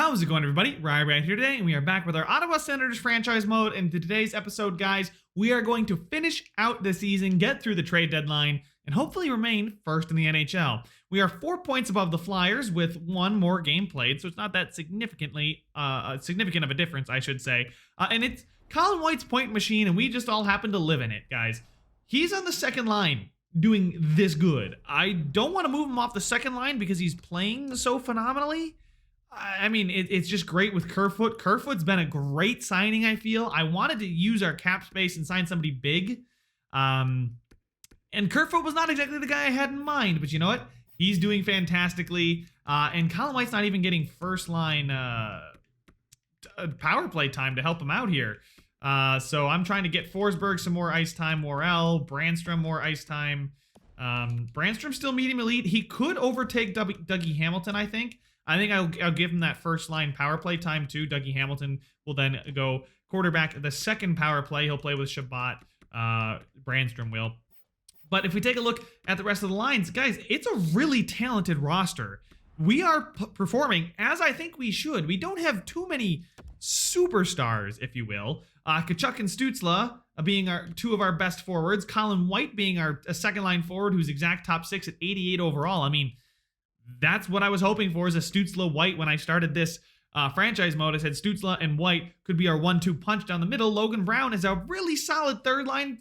How's it going, everybody? Right here today, and we are back with our Ottawa Senators franchise mode. And in today's episode, guys, we are going to finish out the season, get through the trade deadline, and hopefully remain first in the NHL. We are 4 points above the Flyers with one more game played, so it's not that significant of a difference, I should say. And it's Colin White's point machine, and we just all happen to live in it, guys. He's on the second line doing this good. I don't want to move him off the second line because he's playing so phenomenally. I mean, it's just great with Kerfoot. Kerfoot's been a great signing, I feel. I wanted to use our cap space and sign somebody big. And Kerfoot was not exactly the guy I had in mind, but you know what? He's doing fantastically. And Colin White's not even getting first line power play time to help him out here. So I'm trying to get Forsberg some more ice time, Morel, Brandstrom more ice time. Brandstrom's still medium elite. He could overtake Dougie Hamilton, I think. I'll give him that first line power play time too. Dougie Hamilton will then go quarterback the second power play. He'll play with Shabbat. Brandstrom will. But if we take a look at the rest of the lines, guys, it's a really talented roster. We are performing as I think we should. We don't have too many superstars, if you will. Tkachuk and Stützle being two of our best forwards. Colin White being our second line forward who's exact top 6 at 88 overall. I mean, that's what I was hoping for, is a Stützle White. When I started this franchise mode, I said Stützle and White could be our 1-2 punch down the middle. Logan Brown is a really solid third line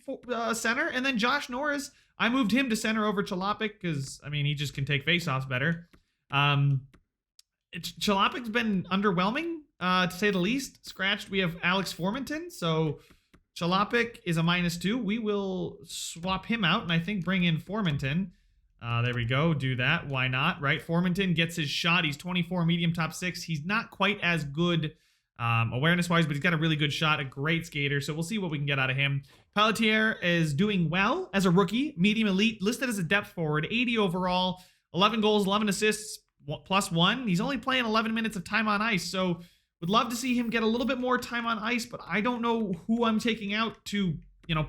center. And then Josh Norris, I moved him to center over Chalopik because, I mean, he just can take faceoffs better. Chalopik's been underwhelming, to say the least. Scratched, we have Alex Formington. So Chalopik is a -2. We will swap him out and I think bring in Formington. There we go. Do that. Why not, right? Formington gets his shot. He's 24, medium, top 6. He's not quite as good awareness-wise, but he's got a really good shot, a great skater, so we'll see what we can get out of him. Pelletier is doing well as a rookie, medium elite, listed as a depth forward, 80 overall, 11 goals, 11 assists, +1. He's only playing 11 minutes of time on ice, so would love to see him get a little bit more time on ice, but I don't know who I'm taking out to,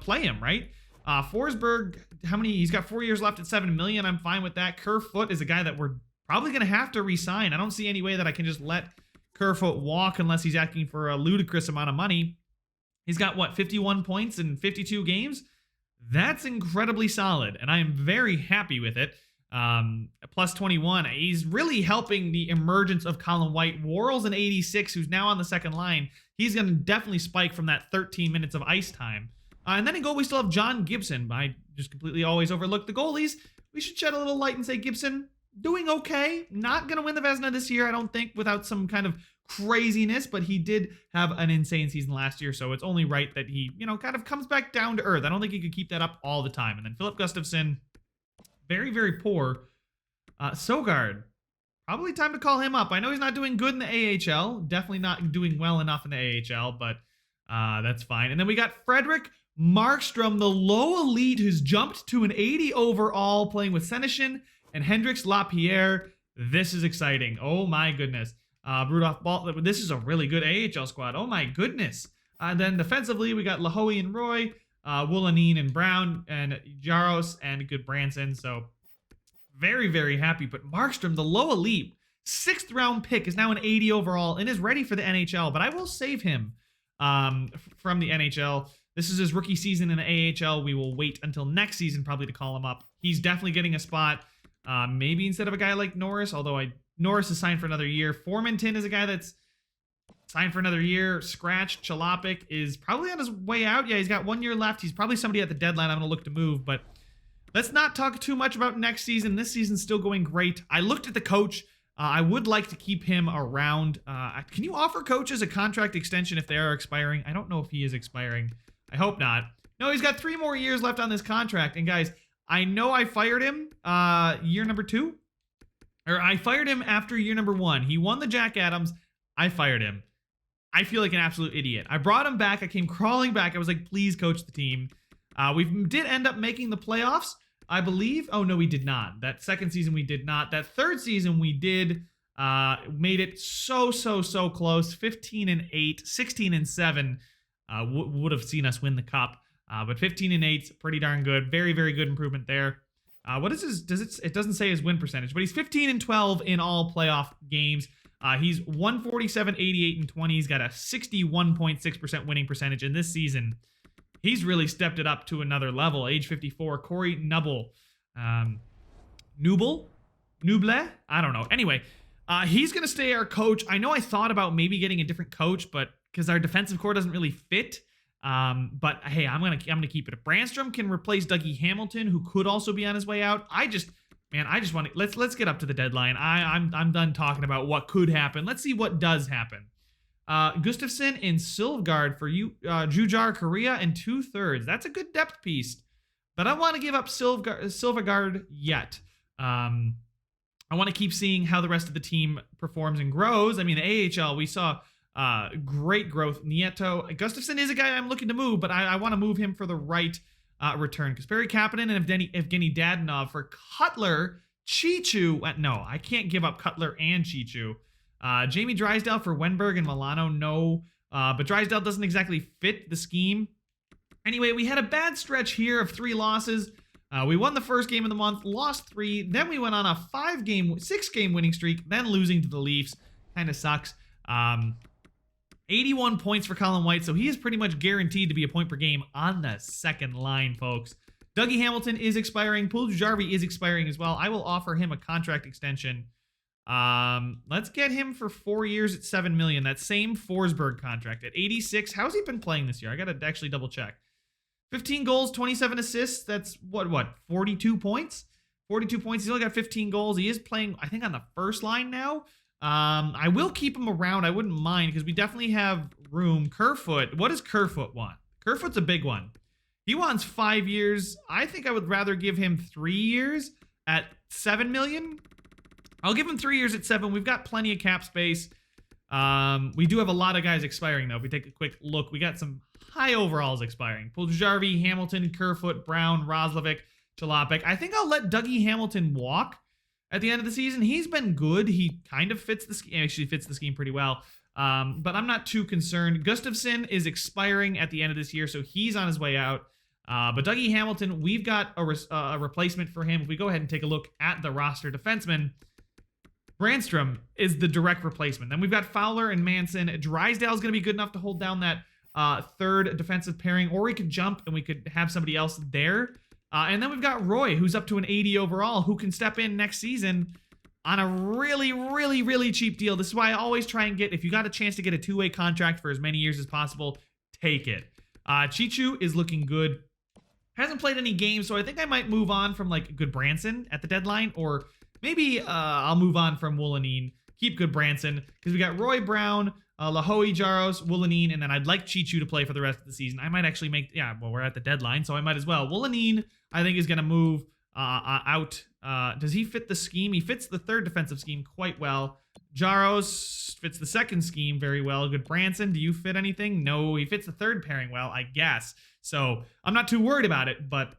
play him, right? Forsberg, he's got 4 years left at $7 million. I'm fine with that. Kerfoot is a guy that we're probably going to have to re-sign. I don't see any way that I can just let Kerfoot walk unless he's asking for a ludicrous amount of money. He's got, 51 points in 52 games? That's incredibly solid, and I am very happy with it. +21. He's really helping the emergence of Colin White. Worrell's an 86, who's now on the second line. He's going to definitely spike from that 13 minutes of ice time. And then in goal, we still have John Gibson. I just completely always overlook the goalies. We should shed a little light and say Gibson, doing okay. Not going to win the Vezina this year, I don't think, without some kind of craziness. But he did have an insane season last year, so it's only right that he, kind of comes back down to earth. I don't think he could keep that up all the time. And then Philip Gustafsson, very, very poor. Sogard, probably time to call him up. I know he's not doing good in the AHL. Definitely not doing well enough in the AHL, but that's fine. And then we got Frederick Markstrom, the low elite, who's jumped to an 80 overall, playing with Senyshyn and Hendrix Lapierre. This is exciting. Oh my goodness. Rudolph Ball. This is a really good AHL squad. Oh my goodness. And then defensively, we got Lahoe and Roy, Woolanine and Brown, and Jaros and good Branson. So very, very happy. But Markstrom, the low elite, 6th round pick, is now an 80 overall and is ready for the NHL. But I will save him from the NHL. This is his rookie season in the AHL. We will wait until next season probably to call him up. He's definitely getting a spot, maybe instead of a guy like Norris, although Norris is signed for another year. Formington is a guy that's signed for another year. Scratched. Chalopik is probably on his way out. Yeah, he's got 1 year left. He's probably somebody at the deadline I'm going to look to move, but let's not talk too much about next season. This season's still going great. I looked at the coach. I would like to keep him around. Can you offer coaches a contract extension if they are expiring? I don't know if he is expiring. I hope not. No, he's got 3 more years left on this contract. And guys, I know I fired him year number 2. Or I fired him after year number 1. He won the Jack Adams. I fired him. I feel like an absolute idiot. I brought him back. I came crawling back. I was like, please coach the team. We did end up making the playoffs, I believe. Oh, no, we did not. That second season, we did not. That third season, we did. Made it so close. 15-8, 16-7. Would have seen us win the cup, but 15-8, pretty darn good. Very, very good improvement there. What is his? It doesn't say his win percentage, but he's 15-12 in all playoff games. He's 147, 88, and 20. He's got a 61.6% winning percentage. In this season, he's really stepped it up to another level. Age 54, Corey Nuble. Nuble? I don't know. Anyway, he's going to stay our coach. I know I thought about maybe getting a different coach, but because our defensive core doesn't really fit. But hey, I'm gonna keep it. Brandstrom can replace Dougie Hamilton, who could also be on his way out. I just want to let's get up to the deadline. I'm done talking about what could happen. Let's see what does happen. Gustafsson and Silvgard for you, Jujar, Korea, and 2/3. That's a good depth piece, but I want to give up Silvgard yet. I want to keep seeing how the rest of the team performs and grows. I mean, the AHL, we saw great growth. Nieto. Gustafsson is a guy I'm looking to move, but I want to move him for the right return. Kasperi Kapanen and Evgeny Dadonov for Cutler, Chichu. No, I can't give up Cutler and Chichu. Jamie Drysdale for Wenberg and Milano. No, but Drysdale doesn't exactly fit the scheme. Anyway, we had a bad stretch here of 3 losses. We won the first game of the month, lost 3. Then we went on a 6-game winning streak, then losing to the Leafs. Kind of sucks. 81 points for Colin White, so he is pretty much guaranteed to be a point per game on the second line, folks. Dougie Hamilton is expiring. Puljujärvi is expiring as well. I will offer him a contract extension. Let's get him for 4 years at $7 million. That same Forsberg contract at 86. How's he been playing this year? I got to actually double check. 15 goals, 27 assists. That's what, 42 points? 42 points. He's only got 15 goals. He is playing, I think, on the first line now. I will keep him around. I wouldn't mind because we definitely have room. Kerfoot. What does Kerfoot want? Kerfoot's a big one. He wants 5 years. I think I would rather give him 3 years at $7 million. I'll give him 3 years at 7. We've got plenty of cap space. We do have a lot of guys expiring, though. If we take a quick look, we got some high overalls expiring. Puljujärvi, Hamilton, Kerfoot, Brown, Roslovic, Chalopek. I think I'll let Dougie Hamilton walk at the end of the season. He's been good. He kind of fits the scheme. Actually fits the scheme pretty well. But I'm not too concerned. Gustafsson is expiring at the end of this year, so he's on his way out. But Dougie Hamilton, we've got a replacement for him. If we go ahead and take a look at the roster defenseman, Brandstrom is the direct replacement. Then we've got Fowler and Manson. Drysdale's going to be good enough to hold down that third defensive pairing, or we could jump and we could have somebody else there. And then we've got Roy, who's up to an 80 overall, who can step in next season on a really, really, really cheap deal. This is why I always try and get, if you got a chance to get a 2-way contract for as many years as possible, take it. Chichu is looking good. Hasn't played any games, so I think I might move on from like Goodbranson at the deadline, or maybe I'll move on from Wolanin, keep Goodbranson, because we got Roy Brown, Lahoe, Jaros, Wolanin, and then I'd like Chichu to play for the rest of the season. I might actually make, we're at the deadline, so I might as well. Wolanin, I think, is going to move out. Does he fit the scheme? He fits the third defensive scheme quite well. Jaros fits the second scheme very well. Goodbranson, do you fit anything? No, he fits the third pairing well, I guess. So I'm not too worried about it, but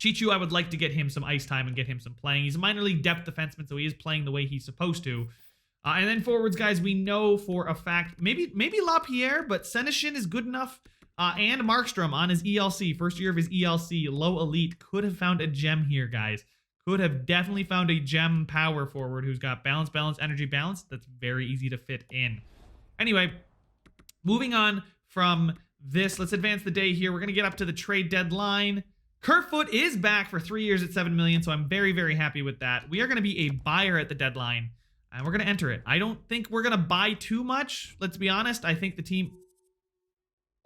Chichu, I would like to get him some ice time and get him some playing. He's a minor league depth defenseman, so he is playing the way he's supposed to. And then forwards, guys, we know for a fact, maybe LaPierre, but Senyshyn is good enough. And Markstrom on his ELC, first year of his ELC, low elite, could have found a gem here, guys. Could have definitely found a gem power forward who's got balance, energy, balance. That's very easy to fit in. Anyway, moving on from this, let's advance the day here. We're going to get up to the trade deadline. Kerfoot is back for 3 years at $7 million, so I'm very, very happy with that. We are going to be a buyer at the deadline, and we're going to enter it. I don't think we're going to buy too much. Let's be honest. I think the team...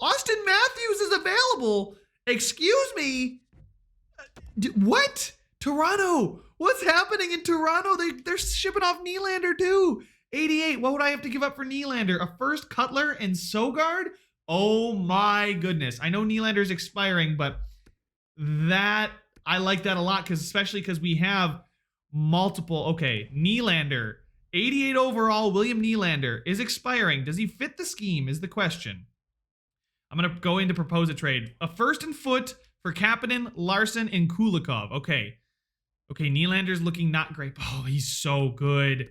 Austin Matthews is available. Excuse me. What? Toronto. What's happening in Toronto? They're shipping off Nylander too. 88. What would I have to give up for Nylander? A first, Cutler, and Sogard? Oh my goodness. I know Nylander's expiring, but that, I like that a lot, especially because we have multiple. Okay, Nylander, 88 overall, William Nylander is expiring. Does he fit the scheme is the question. I'm going to go in to propose a trade. A first and foot for Kapanen, Larson, and Kulikov. Okay, Nylander's looking not great. Oh, he's so good.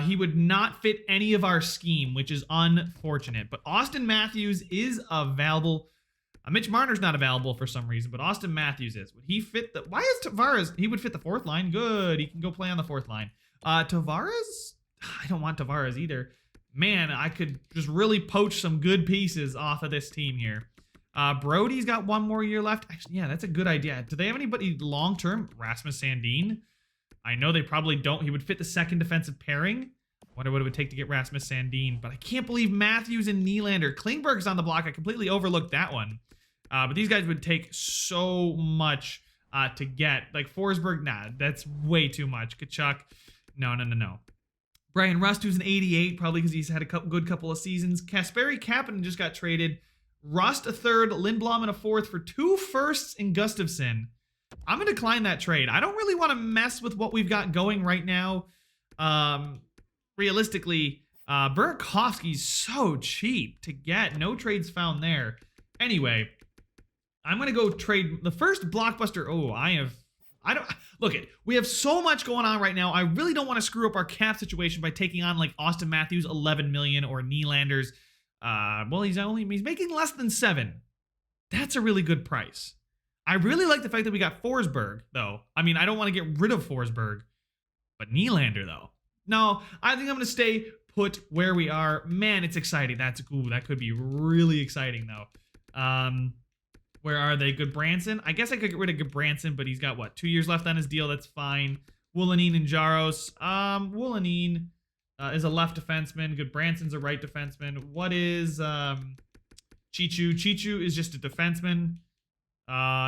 He would not fit any of our scheme, which is unfortunate. But Austin Matthews is available. Mitch Marner's not available for some reason, but Austin Matthews is. Would he fit the... Why is Tavares... He would fit the fourth line. Good. He can go play on the fourth line. Tavares... I don't want Tavares either. Man, I could just really poach some good pieces off of this team here. Brody's got 1 more year left. Actually, yeah, that's a good idea. Do they have anybody long-term? Rasmus Sandin? I know they probably don't. He would fit the second defensive pairing. Wonder what it would take to get Rasmus Sandin. But I can't believe Matthews and Nylander. Klingberg's on the block. I completely overlooked that one. But these guys would take so much to get. Like Forsberg, nah, that's way too much. Kachuk, no. Brian Rust, who's an 88, probably because he's had a good couple of seasons. Kasperi Kapanen just got traded. Rust a third, Lindblom and a fourth for 2 firsts in Gustafsson. I'm going to decline that trade. I don't really want to mess with what we've got going right now. Realistically, Burakovsky's so cheap to get. No trades found there. Anyway, I'm going to go trade the first blockbuster. We have so much going on right now. I really don't want to screw up our cap situation by taking on like Austin Matthews 11 million or Nylander's. He's making less than 7. That's a really good price. I really like the fact that we got Forsberg, though. I mean, I don't want to get rid of Forsberg, but Nylander, though. No, I think I'm going to stay put where we are. Man, it's exciting. That could be really exciting, though. Where are they? Goodbranson? I guess I could get rid of Goodbranson, but he's got, 2 years left on his deal. That's fine. Wolanin and Jaros. Wolanin is a left defenseman. Goodbranson's a right defenseman. What is Chichu? Chichu is just a defenseman.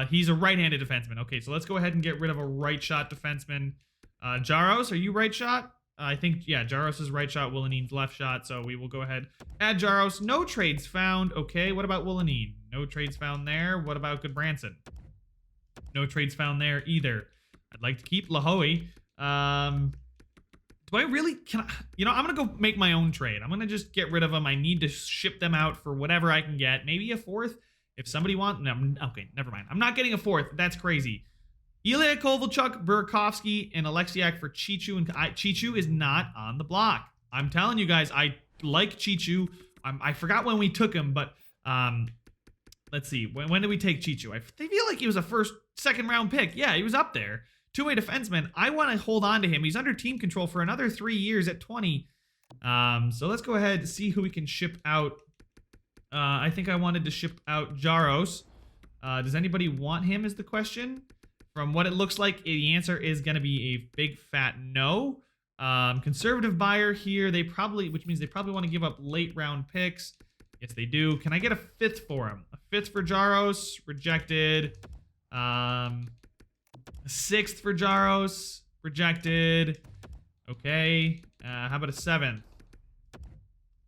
He's a right-handed defenseman. Okay, so let's go ahead and get rid of a right-shot defenseman. Jaros, are you right shot? I think, yeah, Jaros is right shot. Wolanin's left shot, so we will go ahead. Add Jaros. No trades found. Okay, what about Wolanin? No trades found there. What about Goodbranson? No trades found there either. I'd like to keep Lahoe. Do I really? I'm going to go make my own trade. I'm going to just get rid of them. I need to ship them out for whatever I can get. Maybe a fourth if somebody wants. No, okay, never mind. I'm not getting a fourth. That's crazy. Ilya Kovalchuk, Burakovsky, and Alexiak for Chichu. And Chichu is not on the block. I'm telling you guys, I like Chichu. I forgot when we took him, but let's see. When did we take Chichu? I feel like he was a second round pick. Yeah, he was up there. Two-way defenseman. I want to hold on to him. He's under team control for another 3 years at 20. So let's go ahead and see who we can ship out. I think I wanted to ship out Jaros. Does anybody want him is the question. From what it looks like, the answer is going to be a big fat no. Conservative buyer here, which means they probably want to give up late round picks. Yes, they do. Can I get a fifth for him? A fifth for Jaros, rejected. A sixth for Jaros, rejected. Okay. How about a seventh?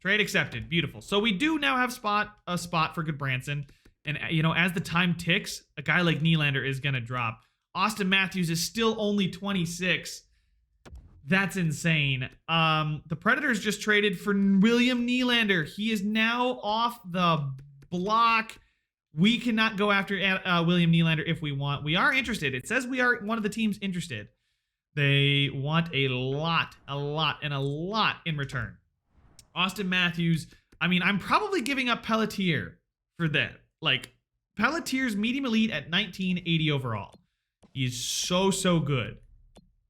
Trade accepted. Beautiful. So we do now have a spot for Goodbranson. And, as the time ticks, a guy like Nylander is going to drop. Austin Matthews is still only 26. That's insane. The Predators just traded for William Nylander. He is now off the block. We cannot go after William Nylander if we want. We are interested. It says we are one of the teams interested. They want a lot in return. Austin Matthews, I'm probably giving up Pelletier for that. Like, Pelletier's medium elite at 1980 overall. He is so good.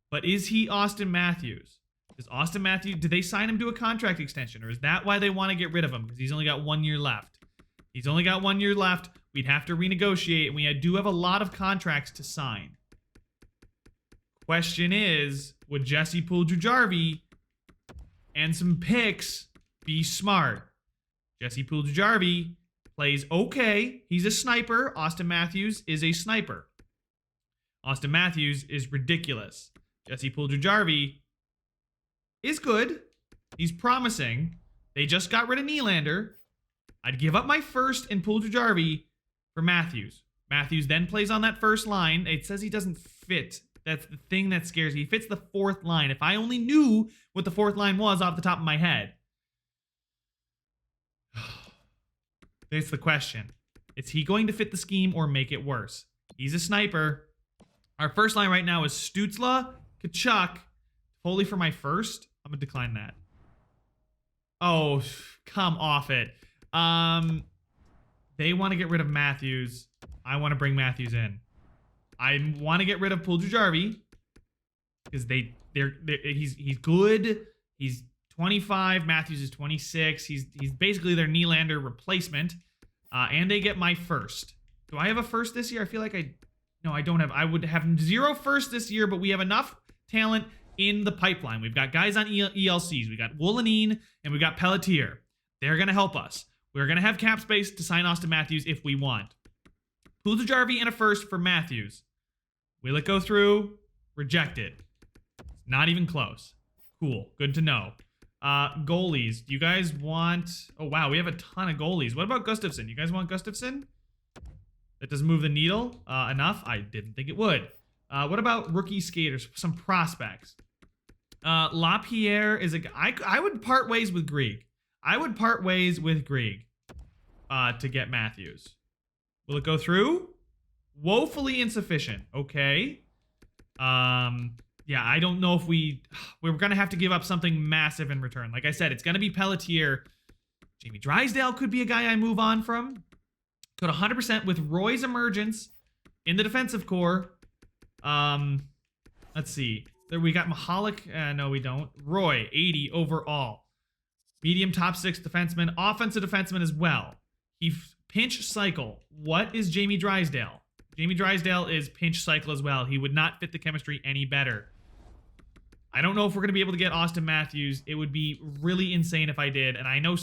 But is he Austin Matthews? Did they sign him to a contract extension? Or is that why they want to get rid of him? Because he's only got 1 year left. He's only got 1 year left. We'd have to renegotiate, and we do have a lot of contracts to sign. Question is, would Jesse Puljujarvi and some picks be smart? Jesse Puljujarvi plays okay. He's a sniper. Austin Matthews is a sniper. Austin Matthews is ridiculous. Jesse Puljujarvi is good. He's promising. They just got rid of Nylander. I'd give up my first and Puljujarvi for Matthews. Matthews then plays on that first line. It says he doesn't fit. That's the thing that scares me. He fits the fourth line. If I only knew what the fourth line was off the top of my head. That's the question. Is he going to fit the scheme or make it worse? He's a sniper. Our first line right now is Stützle, Kachuk. Foley for my first? I'm going to decline that. Oh, come off it. They want to get rid of Matthews. I want to bring Matthews in. I want to get rid of Puljujarvi because he's good. He's 25. Matthews is 26. He's basically their Nylander replacement. And they get my first. Do I have a first this year? I feel like no, I don't have. I would have 0 first this year, but we have enough talent in the pipeline. We've got guys on ELCs. We got Woolenine and we got Pelletier. They're going to help us. We're going to have cap space to sign Austin Matthews if we want. Puljujarvi and a first for Matthews. Will it go through? Rejected. Not even close. Cool. Good to know. Goalies. Do you guys want... Oh, wow. We have a ton of goalies. What about Gustafsson? You guys want Gustafsson? That doesn't move the needle enough? I didn't think it would. What about rookie skaters? Some prospects. LaPierre is a guy... I would part ways with Grieg. I would part ways with Grieg to get Matthews. Will it go through? Woefully insufficient. Okay. Yeah, I don't know if we're going to have to give up something massive in return. Like I said, it's going to be Pelletier. Jamie Drysdale could be a guy I move on from. Could 100% with Roy's emergence in the defensive core. Let's see. There we got Mahalik. No, we don't. Roy, 80 overall. Medium top 6 defenseman. Offensive defenseman as well. He pinch cycle. What is Jamie Drysdale? Jamie Drysdale is pinch cycle as well. He would not fit the chemistry any better. I don't know if we're going to be able to get Austin Matthews. It would be really insane if I did. And I know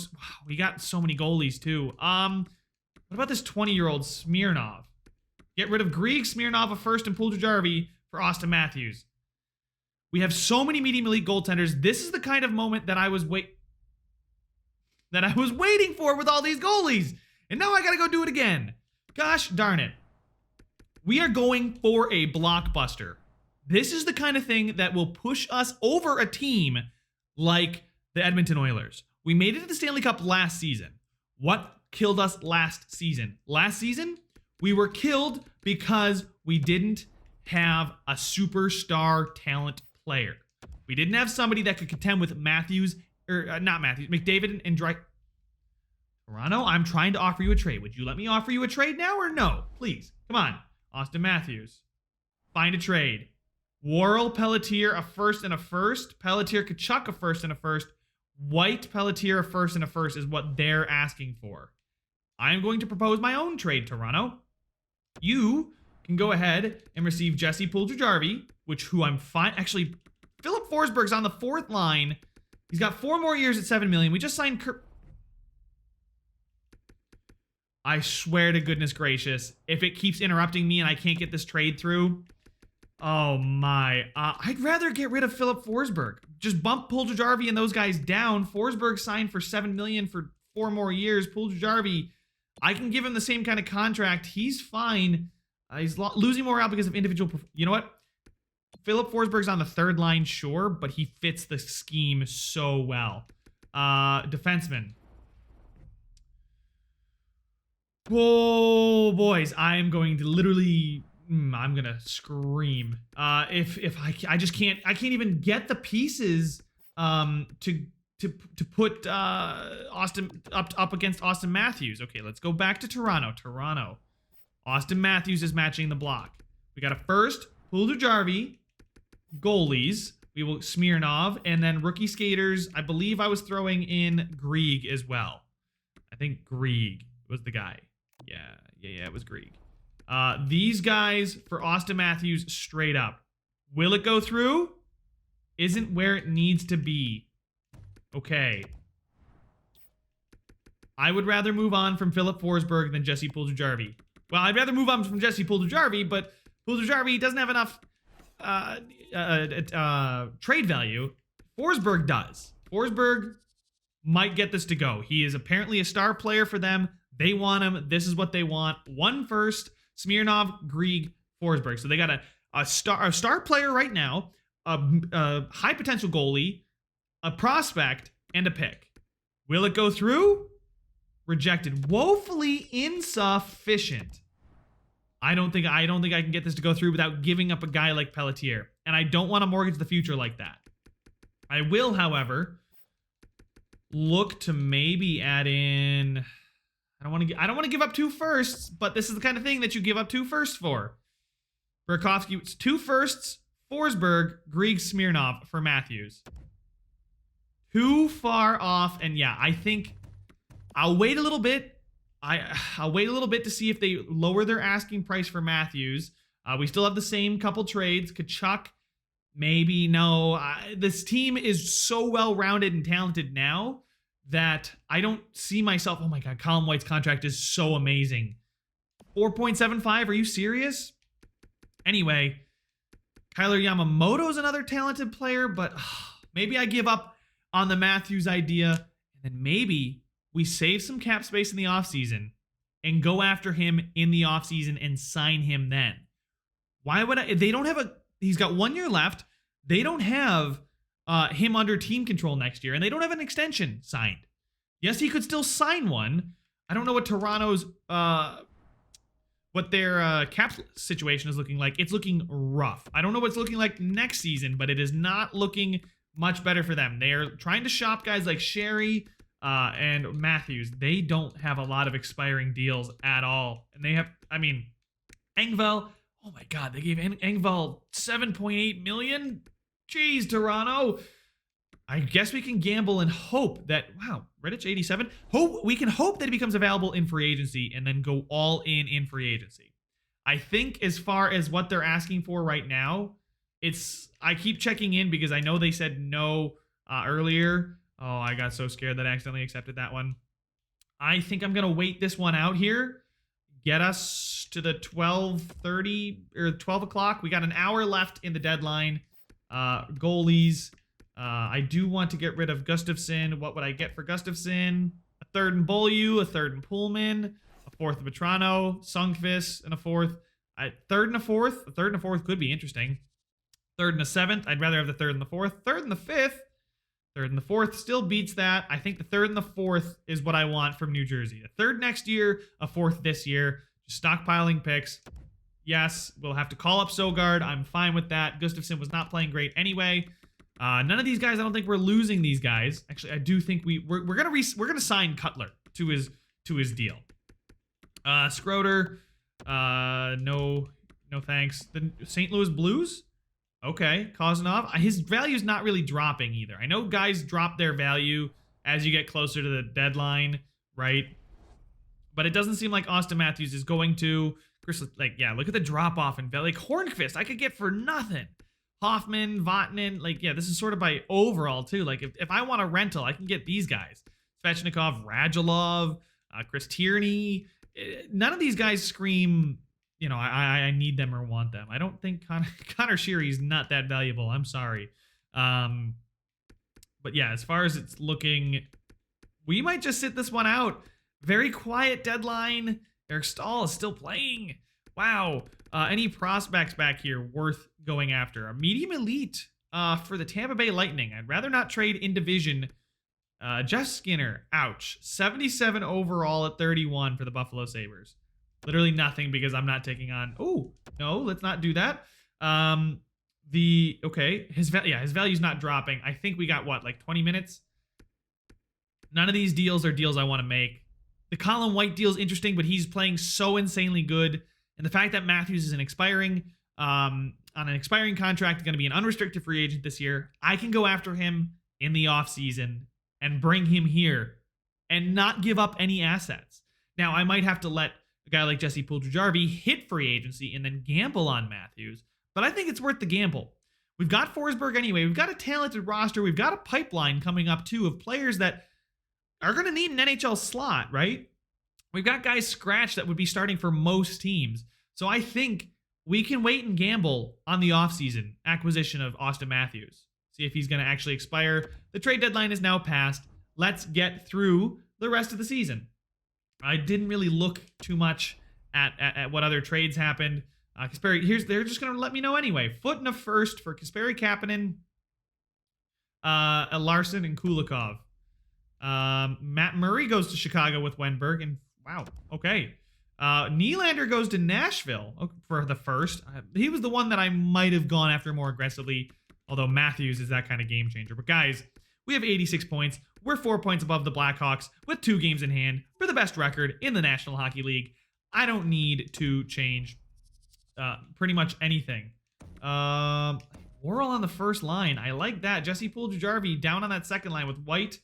we got so many goalies too. What about this 20-year-old Smirnov? Get rid of Grieg, Smirnov, a first, and Puljujarvi for Austin Matthews. We have so many medium elite goaltenders. This is the kind of moment that I was waiting for with all these goalies. And now I got to go do it again. Gosh darn it. We are going for a blockbuster. This is the kind of thing that will push us over a team like the Edmonton Oilers. We made it to the Stanley Cup last season. What killed us last season? Last season, we were killed because we didn't have a superstar talent player. We didn't have somebody that could contend with Matthews, or not Matthews, McDavid and Toronto, I'm trying to offer you a trade. Would you let me offer you a trade now or no? Please, come on. Austin Matthews. Find a trade. Worrell, Pelletier, a first and a first. Pelletier, Kachuk, a first and a first. White, Pelletier, a first and a first is what they're asking for. I'm going to propose my own trade, Toronto. You can go ahead and receive Jesse Puljujarvi, who I'm fine. Actually, Philip Forsberg's on the 4th line. He's got 4 more years at $7 million. We just signed I swear to goodness gracious, if it keeps interrupting me and I can't get this trade through, oh my. I'd rather get rid of Philip Forsberg. Just bump Puljujarvi and those guys down. Forsberg signed for $7 million for 4 more years. Puljujarvi, I can give him the same kind of contract. He's fine. He's losing morale because of individual. You know what? Philip Forsberg's on the 3rd line, sure, but he fits the scheme so well. Defenseman. Oh, boys, I am going to literally, I'm going to scream. If I just can't, I can't even get the pieces to put Austin up against Austin Matthews. Okay, let's go back to Toronto. Austin Matthews is matching the block. We got a first, Puljujarvi, goalies. We will Smirnov, and then rookie skaters. I believe I was throwing in Grieg as well. I think Grieg was the guy. Yeah, it was Grieg. These guys for Austin Matthews straight up. Will it go through? Isn't where it needs to be. Okay. I would rather move on from Philip Forsberg than Jesse Puljujarvi. Well, I'd rather move on from Jesse Puljujarvi, but Puljujarvi doesn't have enough trade value. Forsberg does. Forsberg might get this to go. He is apparently a star player for them. They want him. This is what they want. 1 first, Smirnov, Grieg, Forsberg. So they got a star player right now, a high potential goalie, a prospect, and a pick. Will it go through? Rejected. Woefully insufficient. I don't think I can get this to go through without giving up a guy like Pelletier. And I don't want to mortgage the future like that. I will, however, look to maybe add in. I don't want to give up 2 firsts, but this is the kind of thing that you give up 2 firsts for. Burakovsky, it's 2 firsts, Forsberg, Grieg, Smirnov for Matthews. too far off. And yeah, I think I'll wait a little bit. I'll wait a little bit to see if they lower their asking price for Matthews. We still have the same couple trades. Kachuk, maybe no. This team is so well-rounded and talented now that I don't see myself. Oh my God, Colin White's contract is so amazing. 4.75, are you serious? Anyway, Kylo Yamamoto is another talented player, but maybe I give up on the Matthews idea, and then maybe we save some cap space in the offseason and go after him in the offseason and sign him then. Why would I? They don't have he's got 1 year left. They don't have him under team control next year, and they don't have an extension signed. Yes, he could still sign one. I don't know what Toronto's, what their cap situation is looking like. It's looking rough. I don't know what it's looking like next season, but it is not looking much better for them. They are trying to shop guys like Sherry and Matthews. They don't have a lot of expiring deals at all. And they have, I mean, Engvall, oh my God, they gave Engvall $7.8 million. Jeez, Toronto. I guess we can gamble and hope that, wow, Redditch 87. We can hope that he becomes available in free agency and then go all in free agency. I think as far as what they're asking for right now, I keep checking in because I know they said no earlier. Oh, I got so scared that I accidentally accepted that one. I think I'm going to wait this one out here. Get us to the 12:30 or 12 o'clock. We got an hour left in the deadline. Goalies. I do want to get rid of Gustafsson. What would I get for Gustafsson? A third in Beaulieu, a third in Pullman, a fourth in Vetrano, Sundqvist, and a fourth. A third and a fourth. A third and a fourth could be interesting. Third and a seventh. I'd rather have the third and the fourth. Third and the fifth. Third and the fourth still beats that. I think the third and the fourth is what I want from New Jersey. A third next year, a fourth this year. Just stockpiling picks. Yes, we'll have to call up Sogard. I'm fine with that. Gustafsson was not playing great anyway. None of these guys, I don't think we're losing these guys. Actually, I do think we're gonna sign Cutler to his deal. Schroeder, no thanks. The St. Louis Blues, okay. Kozanov, his value's not really dropping either. I know guys drop their value as you get closer to the deadline, right? But it doesn't seem like Austin Matthews is going to. Chris, like, yeah, look at the drop off in value. Like Hornqvist, I could get for nothing. Hoffman, Vatanen, like, yeah, this is sort of by overall, too. Like, if I want a rental, I can get these guys. Svechnikov, Radulov, Chris Tierney. None of these guys scream, you know, I need them or want them. I don't think Connor Sheary's not that valuable. I'm sorry. But, yeah, as far as it's looking, we might just sit this one out. Very quiet deadline. Eric Stahl is still playing. Wow. Any prospects back here worth going after? A medium elite for the Tampa Bay Lightning. I'd rather not trade in division. Jeff Skinner, ouch. 77 overall at 31 for the Buffalo Sabres. Literally nothing because I'm not taking on. Oh, no, let's not do that. Okay, his value's not dropping. I think we got what, like 20 minutes? None of these deals are deals I want to make. The Colin White deal is interesting, but he's playing so insanely good. And the fact that Matthews is on an expiring contract, going to be an unrestricted free agent this year, I can go after him in the offseason and bring him here and not give up any assets. Now, I might have to let a guy like Jesse Puljujarvi hit free agency and then gamble on Matthews, but I think it's worth the gamble. We've got Forsberg anyway. We've got a talented roster. We've got a pipeline coming up, too, of players that are going to need an NHL slot, right? We've got guys scratched that would be starting for most teams. So I think we can wait and gamble on the offseason acquisition of Austin Matthews. See if he's going to actually expire. The trade deadline is now passed. Let's get through the rest of the season. I didn't really look too much at what other trades happened. Kasperi, they're just going to let me know anyway. Foot and a first for Kasperi Kapanen, Larson, and Kulikov. Matt Murray goes to Chicago with Wenberg, and wow, okay. Nylander goes to Nashville for the first. He was the one that I might have gone after more aggressively, although Matthews is that kind of game changer. But guys, we have 86 points. We're 4 points above the Blackhawks with 2 games in hand for the best record in the National Hockey League. I don't need to change pretty much anything. Worrell on the first line. I like that. Jesse Puljujarvi down on that second line with White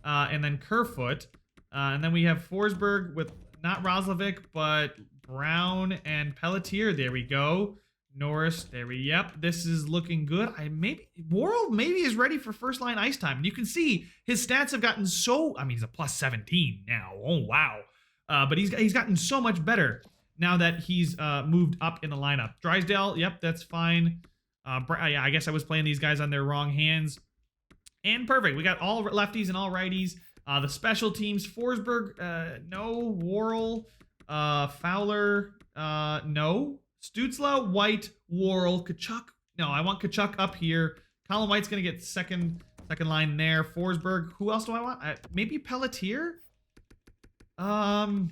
and then Kerfoot. And then we have Forsberg with not Roslovic, but Brown and Pelletier. There we go. Norris, yep, this is looking good. Worrell maybe is ready for first line ice time. And you can see his stats have gotten so, I mean, he's a plus 17 now. Oh, wow. But he's gotten so much better now that he's moved up in the lineup. Drysdale, yep, that's fine. Yeah, I guess I was playing these guys on their wrong hands. And perfect. We got all lefties and all righties. The special teams, Forsberg, no. Worrell, Fowler, no. Stützle, White, Worrell, Tkachuk. No, I want Tkachuk up here. Colin White's going to get second line there. Forsberg. Who else do I want? Maybe Pelletier? Worrell.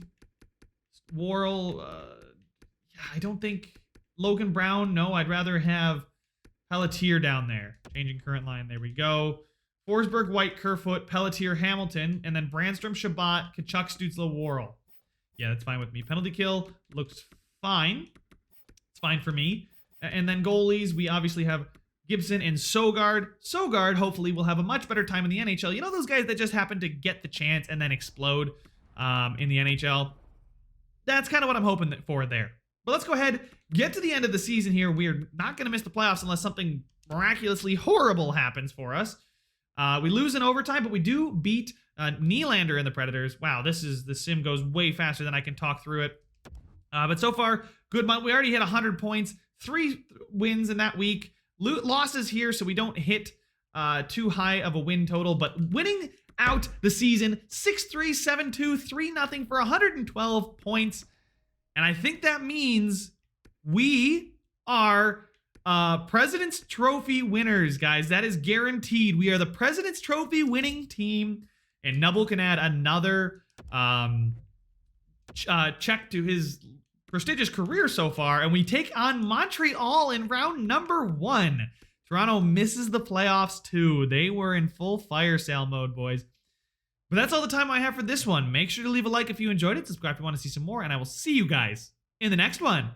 Yeah, I don't think Logan Brown. No, I'd rather have Pelletier down there. Changing current line. There we go. Forsberg, White, Kerfoot, Pelletier, Hamilton, and then Brandstrom, Shabbat, Tkachuk, Stützle, Worrell. Yeah, that's fine with me. Penalty kill looks fine. It's fine for me. And then goalies, we obviously have Gibson and Sogard. Sogard, hopefully, will have a much better time in the NHL. You know those guys that just happen to get the chance and then explode in the NHL? That's kind of what I'm hoping for there. But let's go ahead, get to the end of the season here. We're not going to miss the playoffs unless something miraculously horrible happens for us. We lose in overtime, but we do beat Nylander and the Predators. Wow, the sim goes way faster than I can talk through it. But so far, good month. We already hit 100 points, 3 wins in that week. Losses here, so we don't hit too high of a win total. But winning out the season, 6-3, 7-2, 3-0 for 112 points. And I think that means we are President's Trophy winners, guys. That is guaranteed. We are the President's Trophy winning team. And Nubble can add another check to his prestigious career so far. And we take on Montreal in round number 1. Toronto misses the playoffs too. They were in full fire sale mode, boys. But that's all the time I have for this one. Make sure to leave a like if you enjoyed it. Subscribe if you want to see some more. And I will see you guys in the next one.